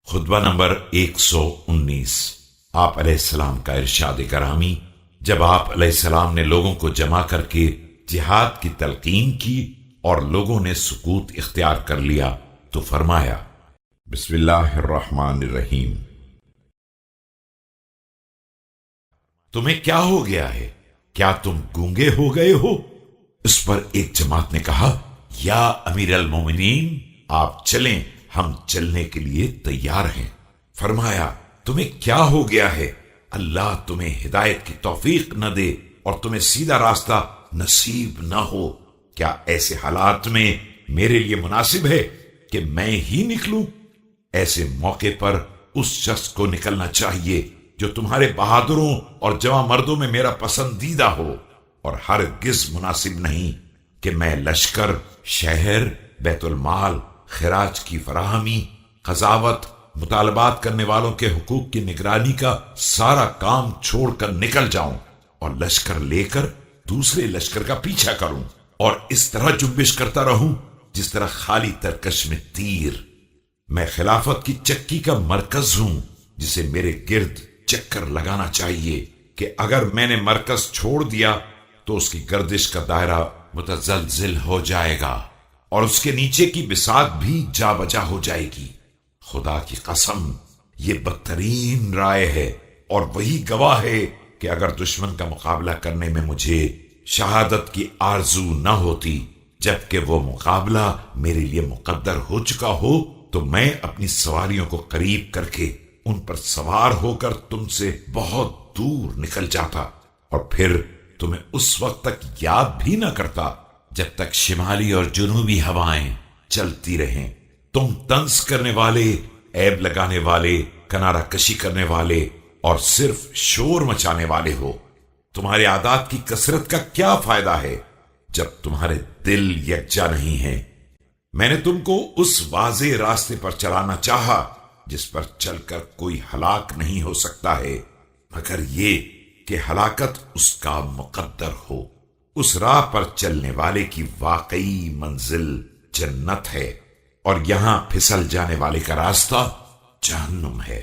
خطبہ نمبر 119۔ آپ علیہ السلام کا ارشاد گرامی، جب آپ علیہ السلام نے لوگوں کو جمع کر کے جہاد کی تلقین کی اور لوگوں نے سکوت اختیار کر لیا تو فرمایا، بسم اللہ الرحمن الرحیم، تمہیں کیا ہو گیا ہے؟ کیا تم گونگے ہو گئے ہو؟ اس پر ایک جماعت نے کہا، یا امیر المومنین، آپ چلیں، ہم چلنے کے لیے تیار ہیں۔ فرمایا، تمہیں کیا ہو گیا ہے؟ اللہ تمہیں ہدایت کی توفیق نہ دے اور تمہیں سیدھا راستہ نصیب نہ ہو۔ کیا ایسے حالات میں میرے لیے مناسب ہے کہ میں ہی نکلوں؟ ایسے موقع پر اس شخص کو نکلنا چاہیے جو تمہارے بہادروں اور جوان مردوں میں میرا پسندیدہ ہو، اور ہرگز مناسب نہیں کہ میں لشکر، شہر، بیت المال، خراج کی فراہمی، قضاوت، مطالبات کرنے والوں کے حقوق کی نگرانی کا سارا کام چھوڑ کر نکل جاؤں اور لشکر لے کر دوسرے لشکر کا پیچھا کروں اور اس طرح جنبش کرتا رہوں جس طرح خالی ترکش میں تیر۔ میں خلافت کی چکی کا مرکز ہوں جسے میرے گرد چکر لگانا چاہیے کہ اگر میں نے مرکز چھوڑ دیا تو اس کی گردش کا دائرہ متزلزل ہو جائے گا اور اس کے نیچے کی بساط بھی جا بجا ہو جائے گی۔ خدا کی قسم، یہ بدترین رائے ہے اور وہی گواہ ہے کہ اگر دشمن کا مقابلہ کرنے میں مجھے شہادت کی آرزو نہ ہوتی جبکہ وہ مقابلہ میرے لیے مقدر ہو چکا ہو تو میں اپنی سواریوں کو قریب کر کے ان پر سوار ہو کر تم سے بہت دور نکل جاتا اور پھر تمہیں اس وقت تک یاد بھی نہ کرتا جب تک شمالی اور جنوبی ہوائیں چلتی رہیں۔ تم طنز کرنے والے، عیب لگانے والے، کنارہ کشی کرنے والے اور صرف شور مچانے والے ہو۔ تمہارے عادات کی کثرت کا کیا فائدہ ہے جب تمہارے دل یکجا نہیں ہیں؟ میں نے تم کو اس واضح راستے پر چلانا چاہا جس پر چل کر کوئی ہلاک نہیں ہو سکتا ہے مگر یہ کہ ہلاکت اس کا مقدر ہو۔ اس راہ پر چلنے والے کی واقعی منزل جنت ہے اور یہاں پھسل جانے والے کا راستہ جہنم ہے۔